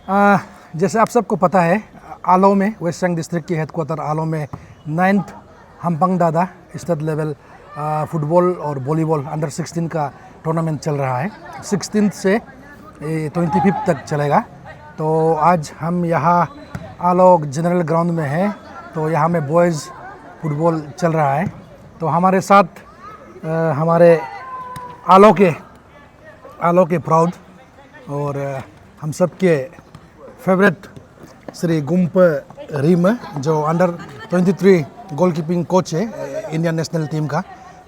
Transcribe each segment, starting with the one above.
आ, जैसे आप सबको पता है, आलो में वेस्ट सियांग डिस्ट्रिक्ट की हेडक्वार्टर आलो में 9th हम्पंग दादा स्टेट लेवल फुटबॉल और वॉलीबॉल अंडर 16 का टूर्नामेंट चल रहा है। 16 से 25 तक चलेगा। तो आज हम यहाँ आलो जनरल ग्राउंड में हैं। तो यहाँ में बॉयज़ फुटबॉल चल रहा है। तो हमारे साथ हमारे आलो के प्राउड और हम सब के फेवरेट श्री गुम्प रीम, जो अंडर 23 गोलकीपिंग कोच है इंडियन नेशनल टीम का,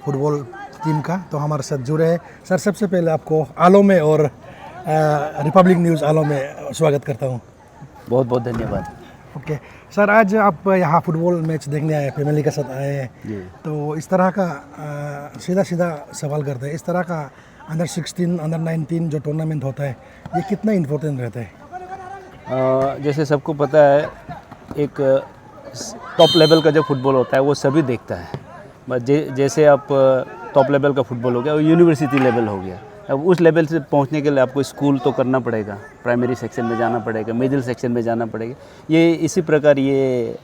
फुटबॉल टीम का, तो हमारे साथ जुड़े हैं। सर, सबसे पहले आपको आलो में और रिपब्लिक न्यूज़ आलो में स्वागत करता हूँ। बहुत बहुत धन्यवाद। ओके सर, आज आप यहाँ फुटबॉल मैच देखने आए, फैमिली के साथ आए हैं। तो इस तरह का सीधा सवाल करते हैं, इस तरह का अंडर 16 अंडर 19 जो टूर्नामेंट होता है, ये कितना इम्पोर्टेंट रहता है? जैसे सबको पता है, एक टॉप लेवल का जो फुटबॉल होता है वो सभी देखता है। बस जैसे आप टॉप लेवल का फुटबॉल हो गया, वो यूनिवर्सिटी लेवल हो गया। अब उस लेवल से पहुंचने के लिए आपको स्कूल तो करना पड़ेगा, प्राइमरी सेक्शन में जाना पड़ेगा, मिडिल सेक्शन में जाना पड़ेगा। ये इसी प्रकार ये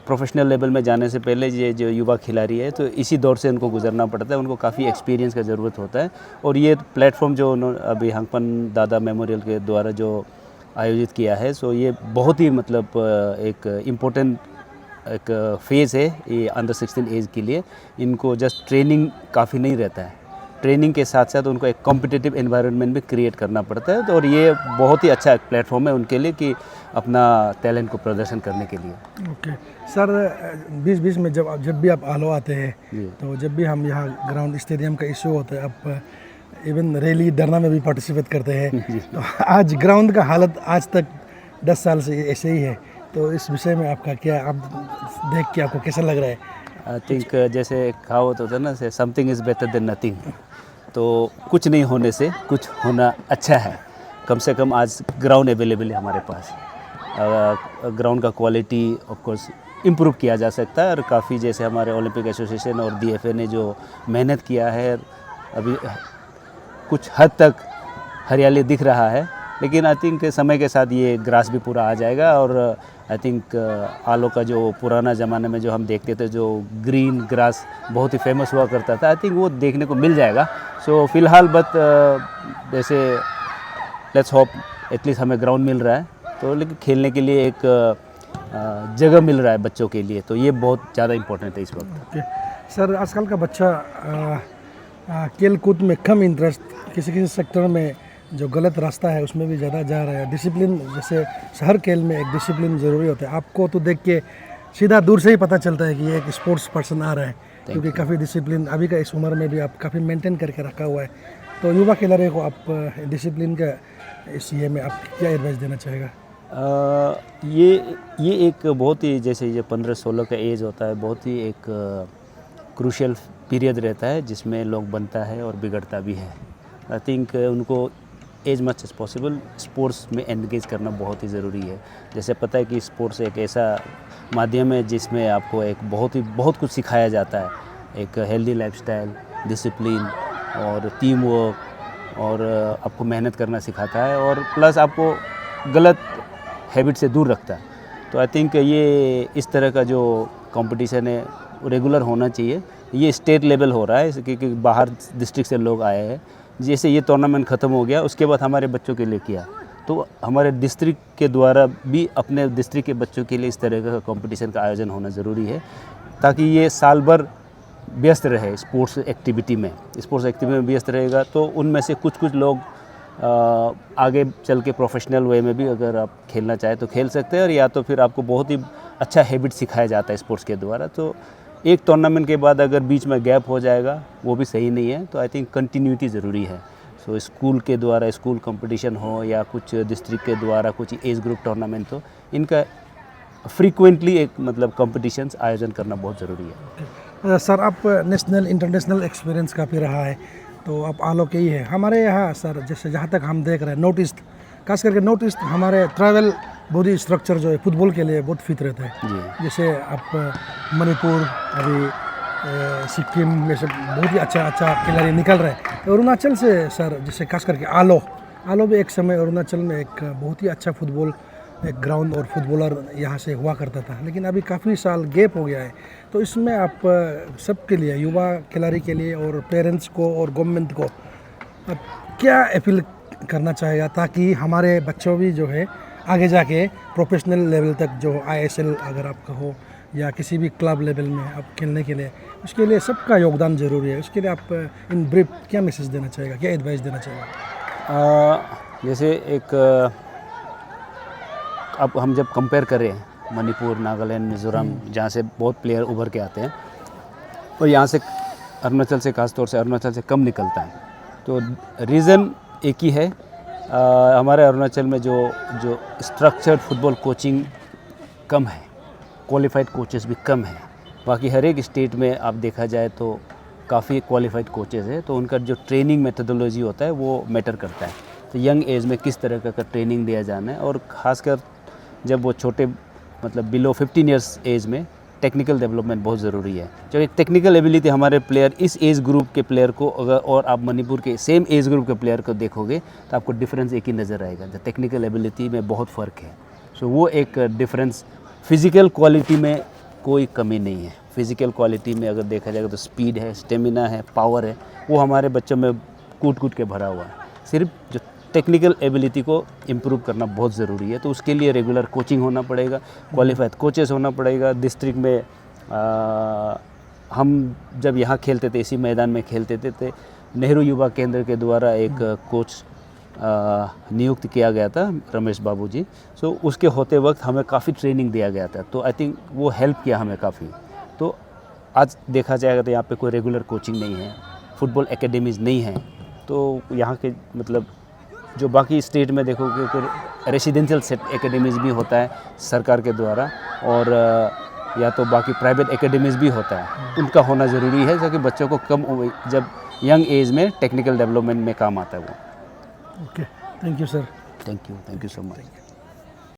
प्रोफेशनल लेवल में जाने से पहले ये जो युवा खिलाड़ी है, तो इसी दौर से उनको गुजरना पड़ता है। उनको काफ़ी एक्सपीरियंस का ज़रूरत होता है। और ये प्लेटफॉर्म जो अभी हंगपन दादा मेमोरियल के द्वारा जो आयोजित किया है, सो ये बहुत ही मतलब एक इम्पोर्टेंट एक फेज़ है ये अंडर 16 एज के लिए। इनको जस्ट ट्रेनिंग काफ़ी नहीं रहता है, ट्रेनिंग के साथ साथ उनको एक कॉम्पिटिटिव एनवायरनमेंट भी क्रिएट करना पड़ता है। तो और ये बहुत ही अच्छा प्लेटफॉर्म है उनके लिए कि अपना टैलेंट को प्रदर्शन करने के लिए। ओके सर, बीच में जब भी आप आलो आते हैं, तो जब भी हम यहाँ ग्राउंड स्टेडियम का इशू होता है, आप इवन रैली धरना में भी पार्टिसिपेट करते हैं। तो आज ग्राउंड का हालत आज तक 10 साल से ऐसे ही है। तो इस विषय में आपका क्या, आप देख के आपको कैसा लग रहा है? आई थिंक जैसे कहावत होता है ना, से something is better than nothing. तो कुछ नहीं होने से कुछ होना अच्छा है। कम से कम आज ग्राउंड अवेलेबल है हमारे पास। ग्राउंड का क्वालिटी ऑफ कोर्स इम्प्रूव किया जा सकता है। और काफ़ी जैसे हमारे ओलंपिक एसोसिएशन और DFA ने जो मेहनत किया है, अभी कुछ हद तक हरियाली दिख रहा है। लेकिन आई थिंक समय के साथ ये ग्रास भी पूरा आ जाएगा। और आई थिंक आलो का जो पुराना ज़माने में जो हम देखते थे, जो ग्रीन ग्रास बहुत ही फेमस हुआ करता था, आई थिंक वो देखने को मिल जाएगा। सो फिलहाल जैसे लेट्स होप एटलीस्ट हमें ग्राउंड मिल रहा है, तो लेकिन खेलने के लिए एक जगह मिल रहा है बच्चों के लिए, तो ये बहुत ज़्यादा इम्पोर्टेंट है इस वक्त। सर, आजकल का बच्चा खेल कूद में कम इंटरेस्ट, किसी सेक्टर में जो गलत रास्ता है उसमें भी ज़्यादा जा रहा है। डिसिप्लिन, जैसे हर खेल में एक डिसिप्लिन ज़रूरी होता है। आपको तो देख के सीधा दूर से ही पता चलता है कि ये एक स्पोर्ट्स पर्सन आ रहा है, क्योंकि काफ़ी डिसिप्लिन अभी का इस उम्र में भी आप काफ़ी मेंटेन करके रखा हुआ है। तो युवा खिलाड़ी को आप डिसिप्लिन का इस ये में आप क्या एडवाइस देना चाहेगा? ये एक बहुत ही, जैसे ये 15-16 का एज होता है, बहुत ही एक क्रूशियल पीरियड रहता है जिसमें लोग बनता है और बिगड़ता भी है। आई थिंक उनको as much as possible sports में एंगेज करना बहुत ही ज़रूरी है। जैसे पता है कि स्पोर्ट्स एक ऐसा माध्यम है जिसमें आपको एक बहुत कुछ सिखाया जाता है। एक हेल्दी लाइफस्टाइल, डिसिप्लिन और टीम वर्क, और आपको मेहनत करना सिखाता है, और प्लस आपको गलत हैबिट से दूर रखता है। तो आई थिंक ये इस तरह का जो कंपटीशन है रेगुलर होना चाहिए। ये स्टेट लेवल हो रहा है क्योंकि बाहर डिस्ट्रिक्ट से लोग आए हैं। जैसे ये टूर्नामेंट ख़त्म हो गया, उसके बाद हमारे बच्चों के लिए किया, तो हमारे डिस्ट्रिक्ट के द्वारा भी अपने डिस्ट्रिक्ट के बच्चों के लिए इस तरह का कंपटीशन का आयोजन होना ज़रूरी है, ताकि ये साल भर व्यस्त रहे स्पोर्ट्स एक्टिविटी में। स्पोर्ट्स एक्टिविटी में व्यस्त रहेगा तो उनमें से कुछ लोग आगे चल के प्रोफेशनल वे में भी अगर आप खेलना चाहें तो खेल सकते हैं, और या तो फिर आपको बहुत ही अच्छा हैबिट सिखाया जाता है स्पोर्ट्स के द्वारा। तो एक टूर्नामेंट के बाद अगर बीच में गैप हो जाएगा वो भी सही नहीं है। तो आई थिंक कंटिन्यूटी ज़रूरी है। सो स्कूल के द्वारा स्कूल कंपटीशन हो या कुछ डिस्ट्रिक्ट के द्वारा कुछ एज ग्रुप टूर्नामेंट हो, इनका फ्रीक्वेंटली एक मतलब कंपटीशंस आयोजन करना बहुत ज़रूरी है। सर, आप नेशनल इंटरनेशनल एक्सपीरियंस काफ़ी रहा है, तो आप आलो के ही है। हमारे यहाँ सर, जैसे जहाँ तक हम देख रहे हैं, नॉर्थ ईस्ट, खास करके नॉर्थ ईस्ट, हमारे ट्रैवल बॉडी स्ट्रक्चर जो है फुटबॉल के लिए बहुत फिट रहता है। जैसे आप मणिपुर, अभी सिक्किम में से बहुत ही अच्छा खिलाड़ी निकल रहे हैं। अरुणाचल से सर, जैसे खास करके आलो आलो में एक समय अरुणाचल में एक बहुत ही अच्छा फुटबॉल एक ग्राउंड और फुटबॉलर यहाँ से हुआ करता था, लेकिन अभी काफ़ी साल गैप हो गया है। तो इसमें आप सबके लिए, युवा खिलाड़ी के लिए और पेरेंट्स को और गवर्नमेंट को आप क्या अपील करना चाहेगा ताकि हमारे बच्चों भी जो है आगे जाके प्रोफेशनल लेवल तक जो ISL अगर आपका हो या किसी भी क्लब लेवल में आप खेलने के लिए, उसके लिए सबका योगदान ज़रूरी है। उसके लिए आप इन ब्रीफ क्या मैसेज देना चाहेगा, क्या एडवाइस देना चाहेगा? जैसे एक अब हम जब कंपेयर करें मणिपुर, नागालैंड, मिज़ोरम, जहाँ से बहुत प्लेयर उभर के आते हैं और यहाँ से अरुणाचल से, खासतौर से अरुणाचल से कम निकलता है, तो रीज़न एक ही है। हमारे अरुणाचल में जो स्ट्रक्चर्ड फुटबॉल कोचिंग कम है, क्वालिफाइड कोचेस भी कम हैं। बाकी हर एक स्टेट में आप देखा जाए तो काफ़ी क्वालिफाइड कोचेस है, तो उनका जो ट्रेनिंग मेथोडोलॉजी होता है वो मैटर करता है। तो यंग एज में किस तरह का ट्रेनिंग दिया जाना है, और ख़ासकर जब वो छोटे मतलब बिलो 15 ईयर्स एज में टेक्निकल डेवलपमेंट बहुत ज़रूरी है। जो एक टेक्निकल एबिलिटी हमारे प्लेयर, इस एज ग्रुप के प्लेयर को अगर और आप मणिपुर के सेम एज ग्रुप के प्लेयर को देखोगे तो आपको डिफरेंस एक ही नज़र आएगा, जो टेक्निकल एबिलिटी में बहुत फ़र्क है। सो वो एक डिफरेंस, फिज़िकल क्वालिटी में कोई कमी नहीं है। फिज़िकल क्वालिटी में अगर देखा जाएगा तो स्पीड है, स्टेमिना है, पावर है, वो हमारे बच्चों में कूट कूट के भरा हुआ है। सिर्फ जो टेक्निकल एबिलिटी को इम्प्रूव करना बहुत ज़रूरी है, तो उसके लिए रेगुलर कोचिंग होना पड़ेगा, क्वालिफाइड कोचेस होना पड़ेगा। डिस्ट्रिक्ट में हम जब यहाँ खेलते थे, इसी मैदान में खेलते थे, नेहरू युवा केंद्र के द्वारा एक कोच नियुक्त किया गया था, रमेश बाबू जी। सो उसके होते वक्त हमें काफ़ी ट्रेनिंग दिया गया था, तो आई थिंक वो हेल्प किया हमें काफ़ी। तो आज देखा जाएगा तो यहाँ पे कोई रेगुलर कोचिंग नहीं है, फुटबॉल एकेडमीज़ नहीं है, तो यहाँ के मतलब जो बाकी स्टेट में देखोगे कि रेसिडेंशियल सेट एकेडमीज़ भी होता है सरकार के द्वारा, और या तो बाकी प्राइवेट एकेडमीज़ भी होता है, उनका होना ज़रूरी है, ताकि बच्चों को कम जब यंग एज में टेक्निकल डेवलपमेंट में काम आता है वो। Okay, thank you sir. Thank you so much.